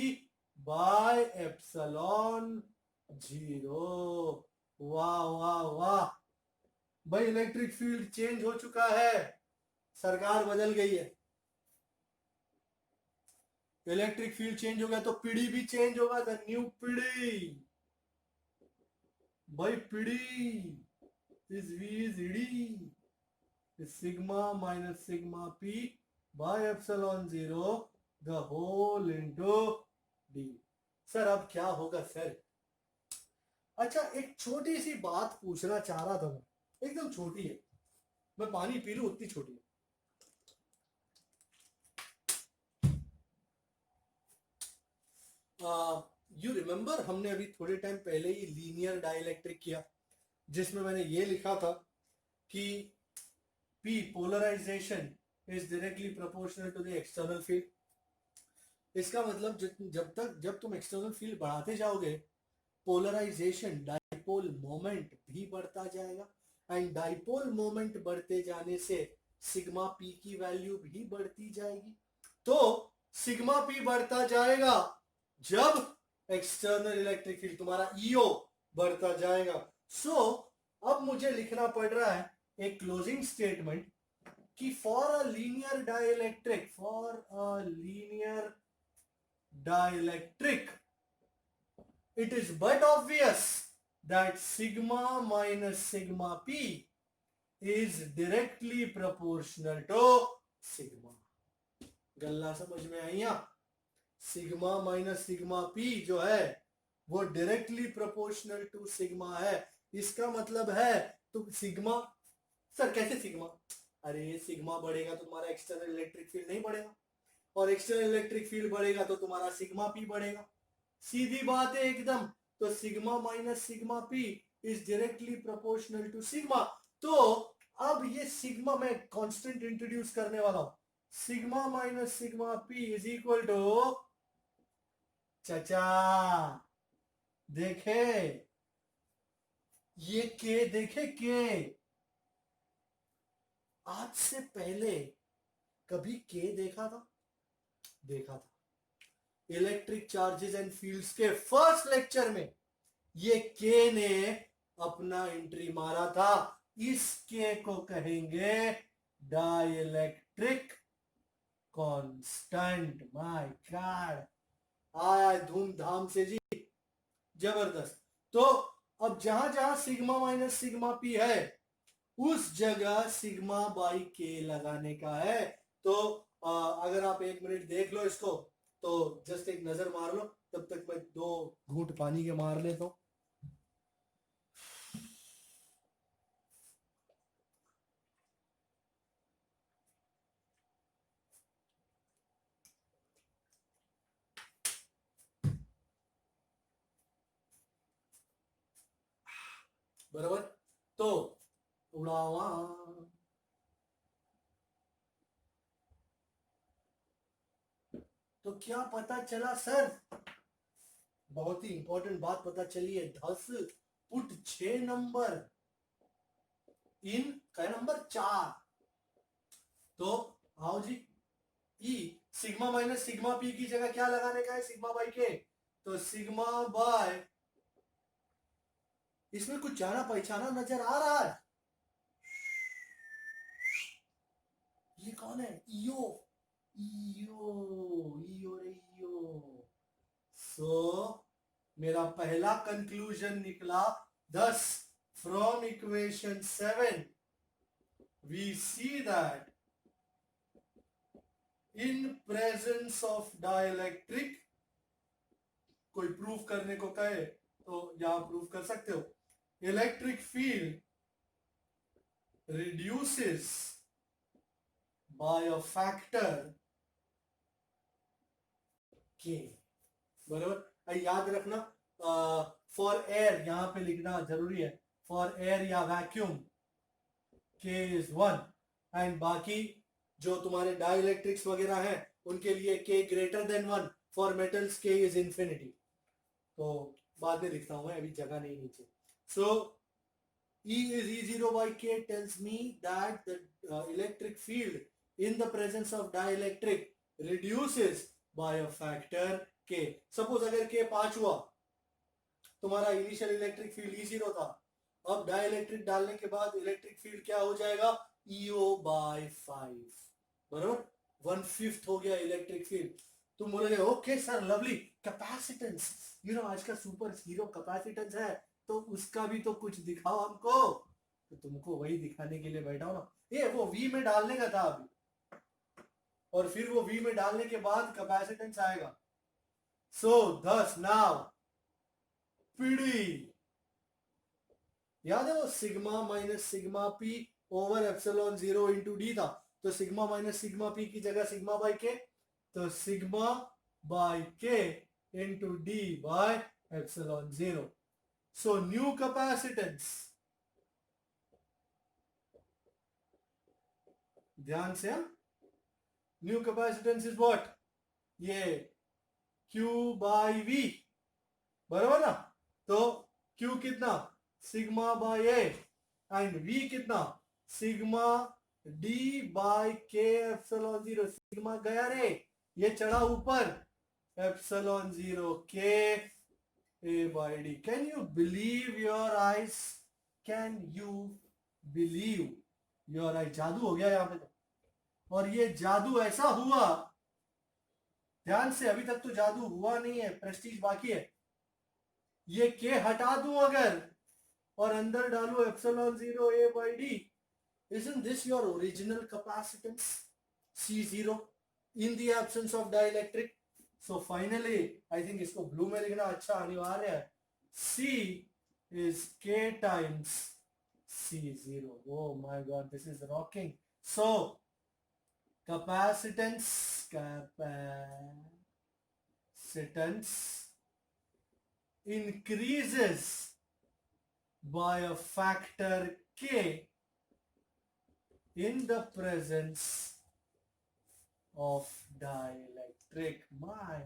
S1: by epsilon 0. वाह वाह वाह भाई, इलेक्ट्रिक फील्ड चेंज हो चुका है, सरकार बदल गई है. इलेक्ट्रिक फील्ड चेंज हो गया तो पीडी भी चेंज होगा. द न्यू पीडी भाई, पीडी इज V इज ED, sigma minus sigma P by epsilon 0 the whole into D. Sir अब क्या होगा सर? अच्छा एक छोटी सी बात पूछना चाह रहा था मैं, एकदम छोटी है, मैं पानी पी लूं उतनी छोटी है. यू रिमेंबर हमने अभी थोड़े टाइम पहले ही लीनियर डाइलेक्ट्रिक किया, जिसमें मैंने ये लिखा था कि P polarization is directly proportional to the external field. इसका मतलब जब तुम एक्सटर्नल फील्ड बढ़ाते जाओगे, पोलराइजेशन डाइपोल मोमेंट भी बढ़ता जाएगा, एंड डाइपोल मोमेंट बढ़ते जाने से सिग्मा पी की वैल्यू भी बढ़ती जाएगी। तो सिग्मा पी बढ़ता जाएगा जब एक्सटर्नल इलेक्ट्रिक फील्ड, तुम्हारा ईओ बढ़ता जाएगा। सो अब मुझे लिखना पड़ रहा है एक क्लोजिंग स्टेटमेंट कि for a linear dielectric it is but obvious that sigma minus sigma p is directly proportional to sigma। गल्ला समझ में आई? सिग्मा माइनस सिग्मा पी जो है वो डायरेक्टली प्रोपोर्शनल टू सिग्मा है। इसका मतलब है तो सिग्मा, सर कैसे सिग्मा? अरे सिग्मा बढ़ेगा तो तुम्हारा एक्सटर्नल इलेक्ट्रिक फील्ड नहीं बढ़ेगा, और एक्सटर्नल इलेक्ट्रिक फील्ड बढ़ेगा तो तुम्हारा सिग्मा पी बढ़ेगा। सीधी बात है एकदम। तो sigma minus sigma P is directly proportional to sigma. तो अब ये सिग्मा मैं कांस्टेंट इंट्रोड्यूस करने वाला हूं। Sigma minus sigma P is equal to, चचा देखे ये के, देखे के आज से पहले कभी के देखा था? देखा था इलेक्ट्रिक चार्जेस एंड फील्ड्स के फर्स्ट लेक्चर में। ये के ने अपना एंट्री मारा था। इस के को कहेंगे डाइलेक्ट्रिक कांस्टेंट। माय गॉड, आया धूमधाम से जी, जबरदस्त। तो अब जहां जहां सिग्मा माइनस सिग्मा पी है उस जगह सिग्मा बाई के लगाने का है। तो अगर आप 1 मिनट देख लो इसको तो जस्ट एक नजर मार लो, तब तक मैं 2 घूंट पानी के मार लेता हूं। बराबर। तो उड़ावा, तो क्या पता चला सर? बहुत ही इंपॉर्टेंट बात पता चली है। 10 पुट 6 नंबर इन का नंबर 4। तो आओ जी, E sigma minus sigma P की जगह क्या लगाने का है? सिग्मा बाई के। तो सिग्मा बाय, इसमें कुछ जाना पहचाना नजर आ रहा है? ये कौन है? ईओ, ईओ, ईओ रे ईओ। सो मेरा पहला कंक्लूजन निकला 10 from equation 7 we see that in presence of dielectric, कोई प्रूफ करने को कहे तो यहां प्रूफ कर सकते हो, electric field reduces by a factor k। बराबर, याद रखना फॉर एयर यहां पे लिखना जरूरी है। फॉर एयर या वैक्यूम k इज 1, एंड बाकी जो तुम्हारे डाइलेक्ट्रिक्स वगैरह हैं उनके लिए k greater than 1। For metals k is infinity. तो बाद में लिखता हूं मैं, अभी जगह नहीं नीचे। सो E is E0 by K tells me that the electric field in the presence of dielectric reduces by a factor K। Suppose अगर K 5 हुआ, तुम्हारा इनिशियल इलेक्ट्रिक फील्ड E0 था, अब डाइलेक्ट्रिक डालने के बाद इलेक्ट्रिक फील्ड क्या हो जाएगा? EO by 5। बराबर, 1/5 हो गया इलेक्ट्रिक फील्ड। तुम बोलोगे ओके सर लवली, कैपेसिटेंस, आज का सुपर हीरो कैपेसिटेंस है, तो उसका भी तो कुछ दिखाओ हमको। तो तुमको वही दिखाने के लिए बैठा हूं ना। ये वो वी में डालने का था अभी, और फिर वो वी में डालने के बाद कैपेसिटेंस आएगा। सो thus नाउ पीडी, याद है वो sigma minus sigma P over epsilon 0 into D था। तो सिग्मा माइनस सिग्मा पी की जगह सिग्मा बाई के, तो सिग्मा बाई के into D bye epsilon 0। So new capacitance, ध्यान से, न्यू कैपेसिटेंस इज व्हाट? ये Q बाई V, बराबर ना। तो Q कितना, sigma by A, and V कितना, sigma D by K epsilon zero. Sigma गया रे, ये चढ़ा ऊपर, epsilon zero K A by D. Can you believe your eyes? Can you believe your eyes? जादू हो गया यहाँ पे तो। और ये जादू ऐसा हुआ, ध्यान से, अभी तक तो जादू हुआ नहीं है, प्रेस्टीज बाकी है। ये के हटा दूं अगर और अंदर डालू epsilon zero A by D, isn't this your original capacitance C0 in the absence of dielectric? So finally I think इसको ब्लू में लिखना अच्छा अनिवार्य है, C is K times C0. Oh my god, this is rocking. So capacitance increases by a factor K in the presence of dielectric. my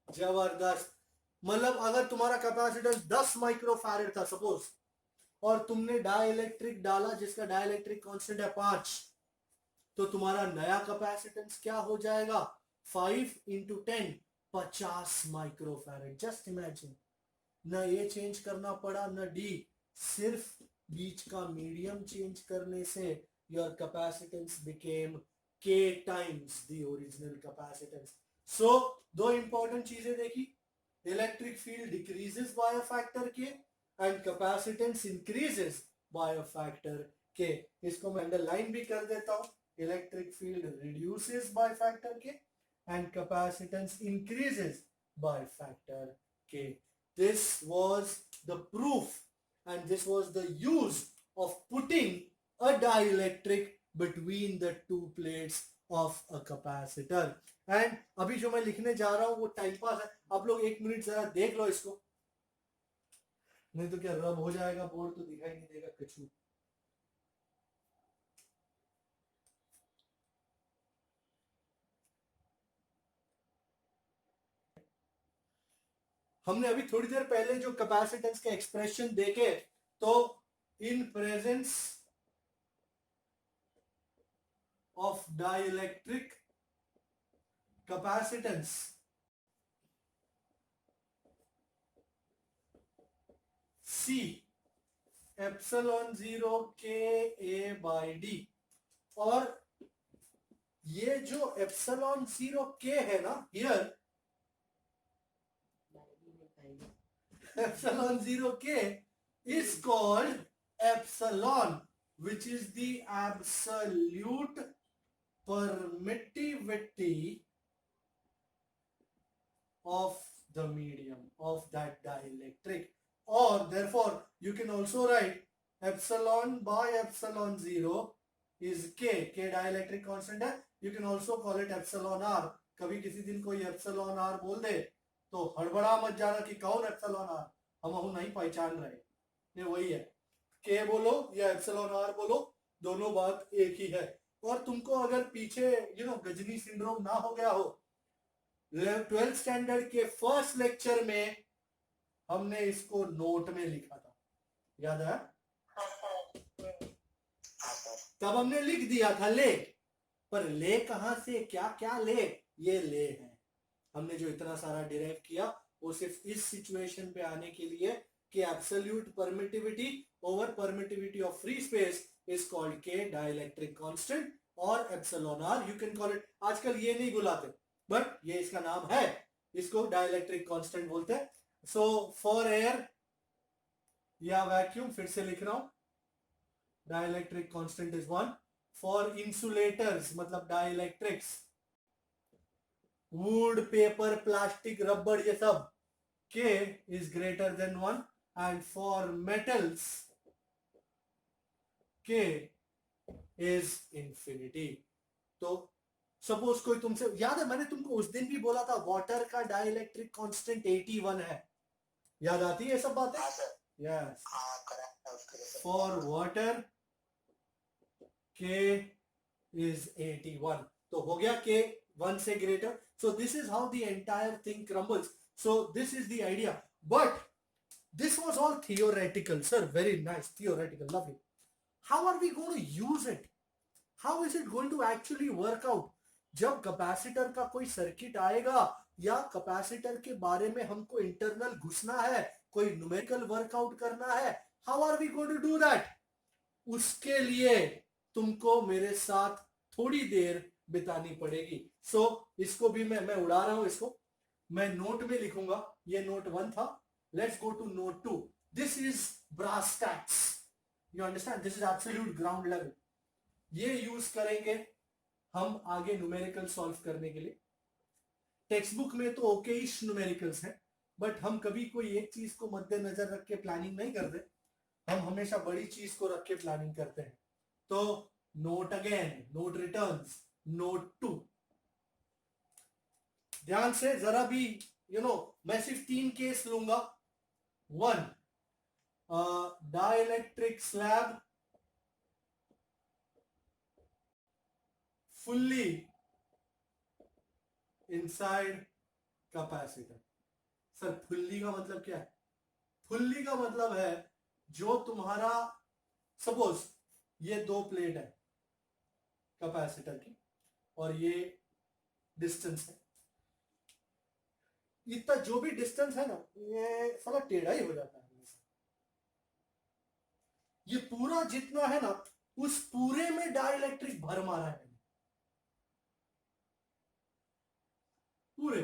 S1: जबरदस्त। मतलब अगर तुम्हारा कैपेसिटेंस 10 माइक्रोफैरेड था सपोज, और तुमने डाइलेक्ट्रिक डाला जिसका डाइलेक्ट्रिक कांस्टेंट है 5, तो तुम्हारा नया कैपेसिटेंस क्या हो जाएगा, 5 इंटू 10, 50 माइक्रोफैरेड। जस्ट इमेजिन, न ये चेंज करना पड़ा न डी, सिर्फ बीच का मीडियम चेंज करने से your capacitance became K times the original capacitance. So दो इंपॉर्टेंट चीजें देखी, electric field decreases by a factor K and capacitance increases by a factor K। इसको मैं अंडरलाइन भी कर देता हूं, electric field reduces by factor K and capacitance increases by factor K. This was the proof and this was the use of putting a dielectric between the two plates of a capacitor. And अभी जो मैं लिखने जा रहा हूं वो time pass है, आप लोग एक मिनट जरा देख लो इसको, नहीं तो क्या रब हो जाएगा बोर्ड, तो दिखाई नहीं देगा कछु। हमने अभी थोड़ी देर पहले जो कैपेसिटेंस के एक्सप्रेशन देखे, तो इन presence of dielectric capacitance C epsilon zero K A by D, और ये जो एप्सिलॉन जीरो K है ना here, epsilon 0 K is called epsilon, which is the absolute permittivity of the medium of that dielectric, or therefore you can also write epsilon by epsilon 0 is K dielectric constant है, you can also call it epsilon R। कभी किसी दिन कोई epsilon R बोल दे तो हड़बड़ा मत जाना कि कौन एप्सिलॉन आर, हम नहीं पहचान रहे, ये वही है, के बोलो या एप्सिलॉन आर बोलो, दोनों बात एक ही है। और तुमको अगर पीछे गजनी सिंड्रोम ना हो गया हो, 12th स्टैंडर्ड के फर्स्ट लेक्चर में हमने इसको नोट में लिखा था, याद है? तब हमने लिख दिया था ले, पर ले कहां से, क्या क्या ले, ये ले है हमने जो इतना सारा डिराइव किया वो सिर्फ इस सिचुएशन पे आने के लिए कि absolute permittivity over permittivity of free space is called K dielectric constant, और epsilon R you can call it, आजकल ये नहीं बुलाते बट ये इसका नाम है, इसको डाइलेक्ट्रिक कांस्टेंट बोलते हैं। सो फॉर एयर या वैक्यूम, फिर से लिख रहा हूं, dielectric constant is 1, for insulators मतलब dielectrics, wood paper plastic rubber ये सब, K is greater than 1, and for metals K is infinity। तो सपोज कोई तुमसे, याद है मैंने तुमको उस दिन भी बोला था वाटर का डाइलेक्ट्रिक कांस्टेंट 81 है, याद आती है ये सब बातें? Yes, for water K is 81, तो हो गया K 1 से greater. So this is how the entire thing crumbles. So this is the idea. But this was all theoretical, sir. Very nice. Theoretical. Lovely. How are we going to use it? How is it going to actually work out? जब capacitor का कोई circuit आएगा या capacitor के बारे में हमको internal घुसना है, कोई न्यूमेरिकल वर्कआउट करना है, how are we going to do that? उसके लिए तुमको मेरे साथ थोड़ी देर बितानी पड़ेगी. सो इसको भी मैं उड़ा रहा हूं. इसको मैं नोट में लिखूंगा. ये नोट 1 था. Let's go to note 2. This is brass tacks. You understand? This is absolute ground level. ये यूज करेंगे हम आगे न्यूमेरिकल सॉल्व करने के लिए. टेक्स्ट बुक में तो ओकेइश न्यूमेरिकल्स है, बट हम कभी कोई एक चीज को मद्देनजर रख के प्लानिंग नहीं करते. हम हमेशा बड़ी चीज को रख के प्लानिंग करते हैं. तो note again, note returns, note 2. ध्यान से जरा भी मैं सिर्फ 3 केस लूंगा. 1, dielectric slab fully inside capacitor. Sir fully का मतलब क्या है? फुल्ली का मतलब है जो तुम्हारा, सपोज ये 2 प्लेट है कैपेसिटर की और ये डिस्टेंस है. इतना जो भी डिस्टेंस है ना, ये साला टेढ़ा ही हो जाता है. ये पूरा जितना है ना, उस पूरे में डाइलेक्ट्रिक भर मारा है पूरे.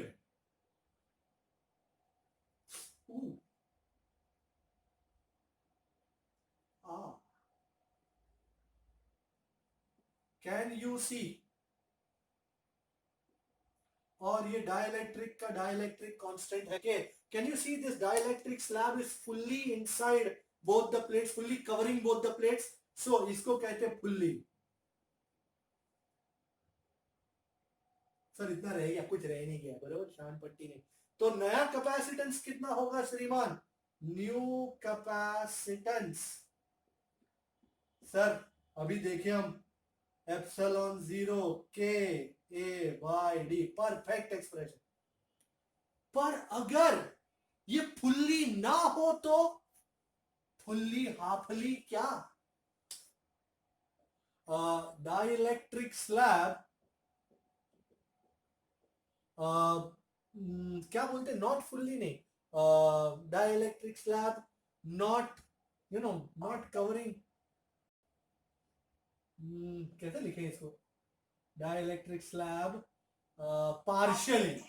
S1: Can you see? और ये डाइलेक्ट्रिक का डाइलेक्ट्रिक कांस्टेंट है K. Can you see this dielectric slab is fully inside both the plates, fully covering both the plates. So इसको कहते हैं फुल्ली. सर इतना रह गया, कुछ रह नहीं गया. बराबर, शान पट्टी नहीं. तो नया कैपेसिटेंस कितना होगा श्रीमान? New capacitance. सर अभी देखिए हम एप्सिलॉन 0 के ए बाय डी. Perfect expression. पर अगर ये फुल्ली ना हो तो फुल्ली हाफली क्या? डाइलेक्ट्रिक स्लैब क्या बोलते हैं? नॉट फुल्ली नहीं. Dielectric slab not not covering. कैसे लिखें इसको? Dielectric slab partially.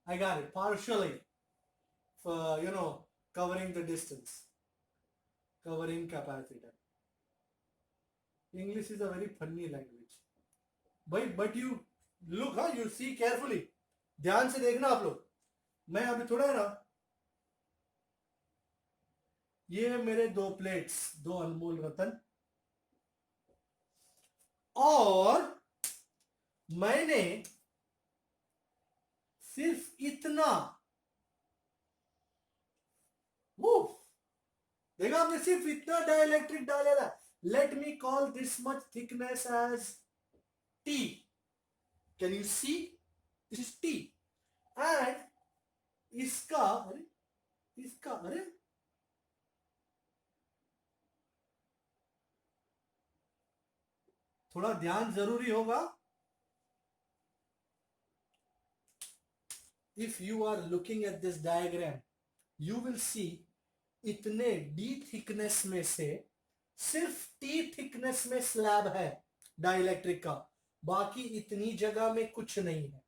S1: I got it. Partially, covering the distance, covering capacitor. English is a very funny language. But you look, you see carefully. ध्यान से देखना आप लोग. मैं अभी थोड़ा है ना, ये मेरे 2 प्लेट्स, 2 अनमोल रतन, और मैंने सिर्फ इतना, देखा आपने, सिर्फ इतना डाइलेक्ट्रिक डालेगा. Let me call this much thickness as T. Can you see? This is T. And इसका अरे थोड़ा ध्यान जरूरी होगा. If you are looking at this diagram, you will see इतने D थिकनेस में से सिर्फ T थिकनेस में स्लैब है डाइलेक्ट्रिक का, बाकी इतनी जगह में कुछ नहीं है.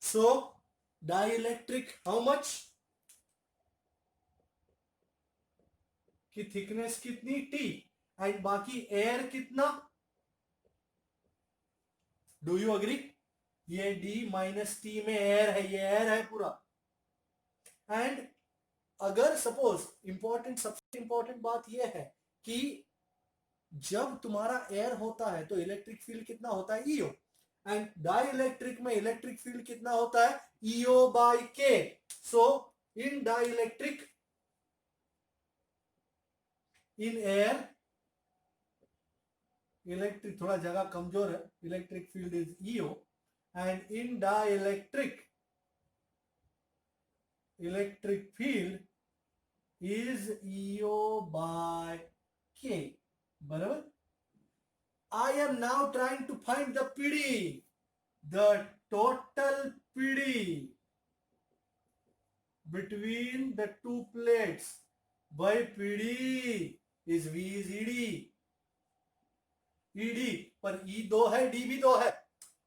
S1: सो डाइलेक्ट्रिक हाउ मच की थिकनेस कितनी? T. एंड बाकी एयर कितना? Do you agree? ये D माइनस टी में एयर है, ये एयर है पूरा. एंड अगर सपोज सबसे इंपॉर्टेंट बात यह है कि जब तुम्हारा एयर होता है तो इलेक्ट्रिक फील्ड कितना होता है? ईओ. एंड डाइलेक्ट्रिक में इलेक्ट्रिक फील्ड कितना होता है? EO by K. So in dielectric, in air, electric थोड़ा जगह कमजोर है, electric field is EO and in dielectric electric field is EO by K. बराबर. I am now trying to find the PD, the total PD between the two plates. By PD is V is ED. ED पर E 2 है, D भी 2 है.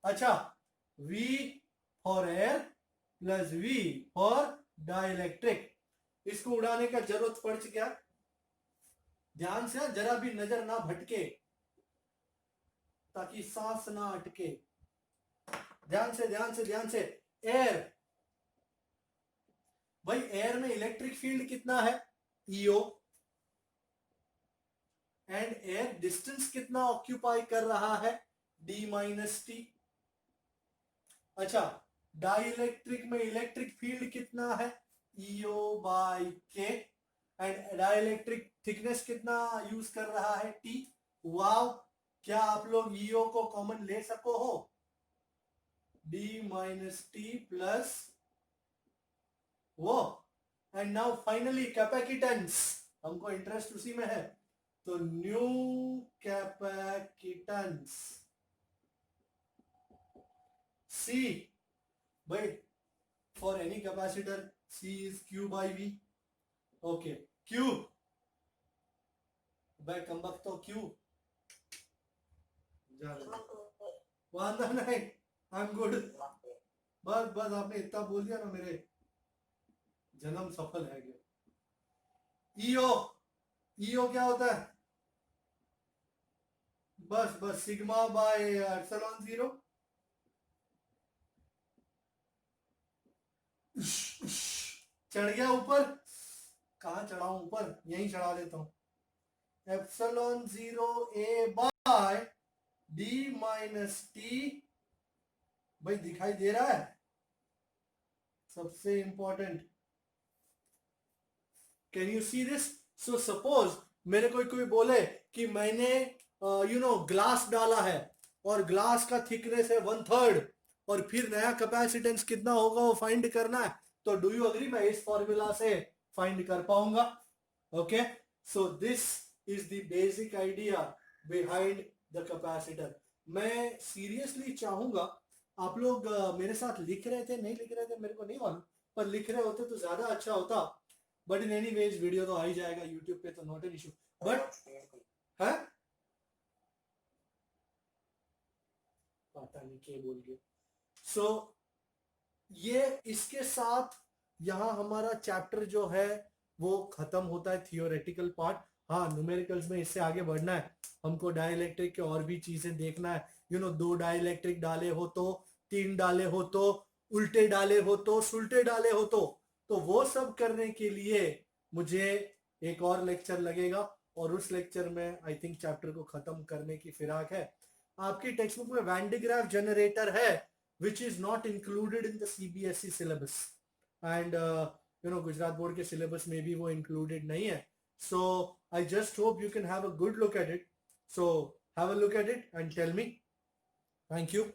S1: अच्छा, V for air plus V for dielectric. इसको उड़ाने का जरूरत पड़ क्या? ध्यान से, जरा भी नजर ना भटके, ताकि सांस ना अटके. ध्यान से ध्यान से ध्यान से. एयर, भाई एयर में इलेक्ट्रिक फील्ड कितना है? ईओ. एंड एयर डिस्टेंस कितना ऑक्यूपाई कर रहा है? D minus T. अच्छा, डाइलेक्ट्रिक में इलेक्ट्रिक फील्ड कितना है? ईओ बाय के. एंड डाइलेक्ट्रिक थिकनेस कितना यूज कर रहा है? टी. वाव, क्या आप लोग ईओ को कॉमन ले सको हो? डी माइनस टी प्लस वो. एंड नाउ फाइनली कैपेसिटेंस, हमको इंटरेस्ट उसी में है, तो न्यू कैपेसिटेंस सी. भाई for any capacitor C is Q by V. Okay, Q. भाई कमबख्त तो Q. वादा नहीं, I'm good. बस बस आपने इतना बोल दिया ना, मेरे जन्म सफल है गया. ईओ, ईओ क्या होता है? बस बस सिग्मा बाय एप्सिलॉन 0. चढ़ गया ऊपर. कहां चढ़ाऊं? ऊपर, यहीं चढ़ा देता हूं. एप्सिलॉन 0 ए बाय डी माइनस टी. भाई दिखाई दे रहा है? सबसे important, can you see this? So suppose मेरे कोई बोले कि मैंने ग्लास डाला है और ग्लास का थिकनेस है 1/3 और फिर नया कैपेसिटेंस कितना होगा वो फाइंड करना है, तो डू यू अग्री मैं इस फॉर्मूला से फाइंड कर पाऊंगा? Okay, so this is the basic idea behind the capacitor. मैं सीरियसली चाहूंगा आप लोग मेरे साथ लिख रहे थे, नहीं लिख रहे थे मेरे को नहीं मालूम, पर लिख रहे होते तो ज्यादा अच्छा होता. But in any ways video तो आ ही जाएगा यूट्यूब पे, तो नॉट एन इशू. बट है पता नहीं क्या बोल गया. सो ये इसके साथ यहाँ हमारा चैप्टर जो है वो खत्म होता है, थियोरेटिकल पार्ट. हाँ, न्यूमेरिकल्स में इससे आगे बढ़ना है हमको. डाइलेक्ट्रिक के और भी चीजें देखना है. 2 डाइलेक्ट्रिक डाले हो तो, 3 डाले हो तो, उल्टे डाले हो तो, सुलटे डाले हो तो वो सब करने के लिए मुझे एक और लेक्चर लगेगा, और उस लेक्चर में आई थिंक चैप्टर को खत्म करने की फिराक है. आपकी टेक्स्ट बुक में वैन डे ग्राफ जनरेटर है, which is not included in the CBSE syllabus, and Gujarat board के सिलेबस में भी वो included नहीं है. So I just hope you can have a good look at it. So have a look at it and tell me. Thank you.